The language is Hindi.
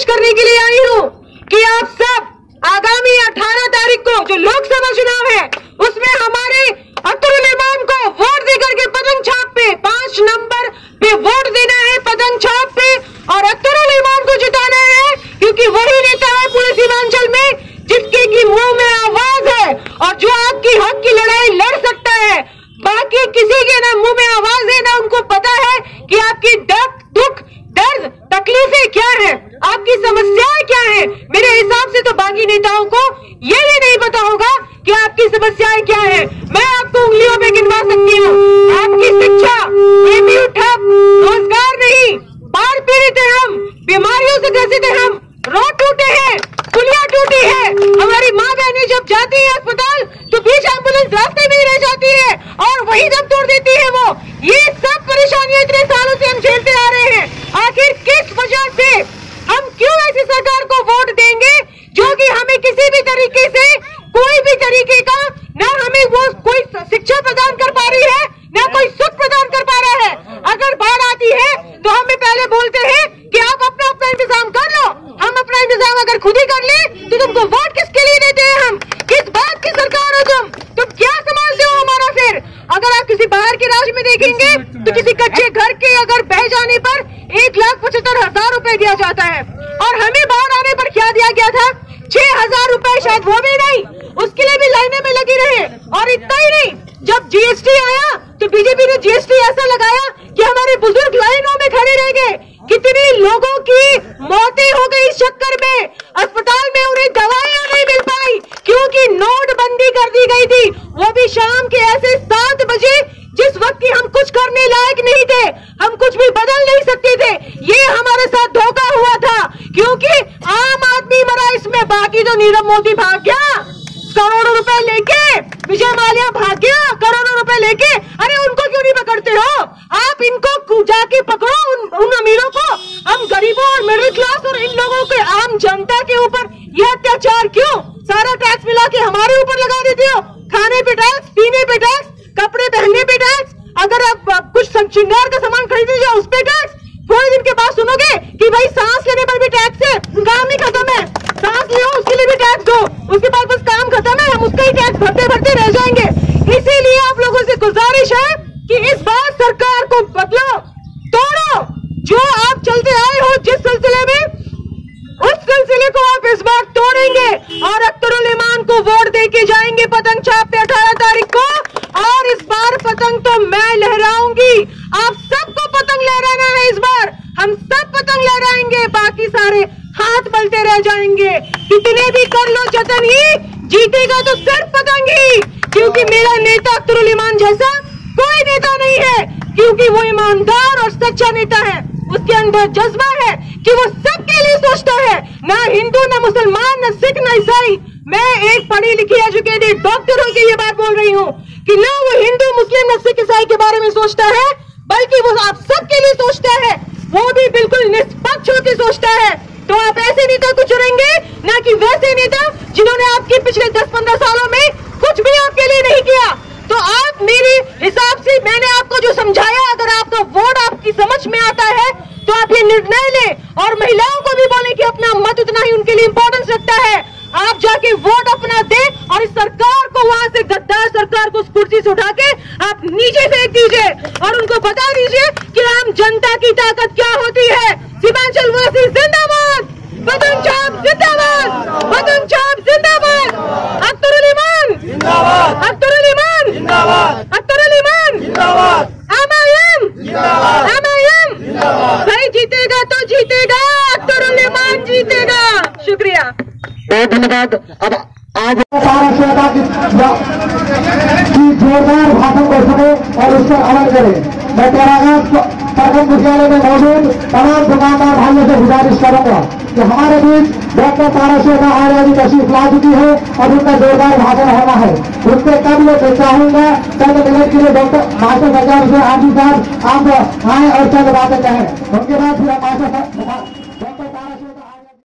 करने के लिए आई हूँ कि आप सब आगामी 18 तारीख को जो लोकसभा चुनाव है उसमें हमारे अख्तरुल इमान को वोट देकर के पतंग छाप पे 5 नंबर पे वोट देना है, पतंग छाप पे, और अख्तरुल इमान को जिताना है क्योंकि वही नेता है पूरे सीमांचल में जिसके की मुंह में आवाज है और जो आपकी हक की लड़ाई लड़ सकता है। बाकी किसी के ना मुंह में आवाज है ना उनको पता है कि आपकी दुख दर्द तकलीफें क्या है, आपकी समस्याएं क्या है। मेरे हिसाब से तो बाकी नेताओं को ये भी नहीं पता होगा कि आपकी समस्याएं क्या है। मैं आपको उंगलियों पे गिनवा सकती हूँ। आपकी शिक्षा, ठप, रोजगार नहीं, बाढ़ पीड़ित है हम, बीमारियों से ग्रसित है हम, रोड टूटे हैं, पुलिया टूटी है, हमारी माँ बहनें जब जाती है अस्पताल तो बीच एम्बुलेंस रास्ते में ही रह जाती है और वही दम तोड़ देती है वो। ये सब परेशानियां इतने सालों से हम झेलते आ रहे हैं। आखिर किस वजह से हम क्यों ऐसी सरकार को वोट देंगे जो कि हमें किसी भी तरीके से कोई भी तरीके का ना हमें वो कोई शिक्षा प्रदान कर पा रही है ना कोई सुख प्रदान कर पा रहा है। अगर बाढ़ आती है तो हमें पहले बोलते हैं कि आप अपना अपना इंतजाम कर लो। हम अपना इंतजाम अगर खुद ही कर ले तो तुमको वोट किसके लिए देते हैं हम? किस बात की सरकार हो तुम क्या संभालते हो हमारा? फिर अगर आप किसी बाहर के राज्य में देखेंगे तो किसी कच्चे घर के अगर बह जाने पर 1,75,000 रुपए दिया जाता है और हमें बाढ़ आने पर क्या दिया गया था? 6,000 रुपए, शायद वो भी नहीं, उसके लिए भी लाइनें में लगी रहे। और इतना ही नहीं, जब जीएसटी आया तो बीजेपी ने जीएसटी ऐसा लगाया कि हमारे बुजुर्ग लाइनों में खड़े रह गए। कितने लोगों की मौतें हो गई इस चक्कर में, अस्पताल में उन्हें दवाइयां नहीं मिल पाई क्योंकि नोटबंदी कर दी गई थी, वो भी शाम के ऐसे 7 बजे जिस वक्त की हम कुछ करने लायक नहीं थे, हम कुछ भी बदल नहीं सकते थे। ये हमारे साथ धोखा हुआ था क्योंकि आम आदमी मरा इसमें, बाकी तो नीरव मोदी भाग गया करोड़ों रुपए लेके, विजय माल्या भाग गया करोड़ों रुपए लेके। अरे उनको क्यों नहीं पकड़ते हो आप? इनको जाके पकड़ो उन अमीरों को। हम गरीबों और मिडिल क्लास और इन लोगों के आम जनता के ऊपर यह अत्याचार क्यों? सारा टैक्स मिला के हमारे ऊपर लगा देते हो। खाने पे टैक्स, पीने पे टैक्स, कपड़े पहनने पे टैक्स, अगर आप कुछ श्रृंगार का सामान खरीदने जाओ उस पे टैक्स। थोड़े दिन के बाद सुनोगे कि भाई सांस लेने पर भी टैक्स है, काम ही खत्म है, सांस लो उसके लिए भी टैक्स दो, उसके बाद बस काम खत्म है, हम उसका ही टैक्स भरते भरते रह जाएंगे। इसीलिए आप लोगों से गुजारिश है कि इस बार सरकार को बदलो, तोड़ो। जो आप चलते आए हो जिस सिलसिले में, उस सिलसिले को आप इस बार तोड़ेंगे और अख्तरुल इमान को वोट देके जाएंगे पतंग छाप पे 18 तारीख को। और इस बार पतंग तो मैं लहराऊंगी, आप सबको पतंग लहराना है इस बार। हम सब पतंग लहराएंगे, बाकी सारे हाथ मलते रह जाएंगे। कितने भी कर लो जतन ही, जीतेगा तो सिर्फ पतंग ही, क्योंकि मेरा नेता अख्तरुल इमान जैसा कोई नेता नहीं है, क्योंकि वो ईमानदार और सच्चा नेता है। उसके अंदर जज्बा है कि वो सबके लिए सोचता है, ना हिंदू, ना मुसलमान, ना सिख, ना ईसाई। मैं एक पढ़ी लिखी एजुकेटेड डॉक्टर होकर ये बात बोल रही हूँ कि ना वो हिंदू, मुस्लिम, ना सिख, ईसाई के बारे में सोचता है, बल्कि वो आप सबके लिए सोचता है, वो भी बिल्कुल निष्पक्ष होकर सोचता है। तो आप ऐसे नेता को चुनेंगे, ना कि वैसे नेता जिन्होंने आपके पिछले 10-15 सालों में कुछ भी आपके लिए नहीं किया। तो आप मेरे हिसाब से, मैंने आपको जो समझाया, अगर आपका वोट आपकी समझ में आता है तो आप ये निर्णय लें और महिलाओं को भी बोले कि अपना मत उतना ही उनके लिए इंपॉर्टेंस रखता है। आप जाके वोट अपना दें और इस सरकार को, वहां से गद्दार सरकार को उस कुर्सी से उठा के आप नीचे फेंक दीजिए और उनको बता दीजिए कि आम जनता की ताकत क्या होती है। सीमांचल वासी जिंदाबाद, पतंग छाप जिंदाबाद, पतंग छाप जिंदाबाद, अख्तरुल इमान जिंदाबाद, अख्तरुल इमान जिंदाबाद, अख्तरुल इमान जिंदाबाद, एमआईएम जिंदाबाद, एमआईएम जिंदाबाद। भाई जीतेगा तो जीतेगा, अख्तरुल इमान जीतेगा। शुक्रिया, बहुत धन्यवाद। अब आज सारा की जोरदार भाषण कर सके और उस पर अमल करें। मैं तेरागांव प्रखंड मुख्यालय में मौजूद तमाम दुकानदार भाइयों से गुजारिश करूंगा कि हमारे बीच डॉक्टर ताराशेखर आर्य जी तशरीफ ला चुकी है और उनका जोरदार भाषण होना है। उनसे कब मैं चाहूंगा चंद मिनट के लिए डॉक्टर मास्टर सरकार से आजी साहब आप आए और चंद बातें कहें, उनके बाद फिर मास्टर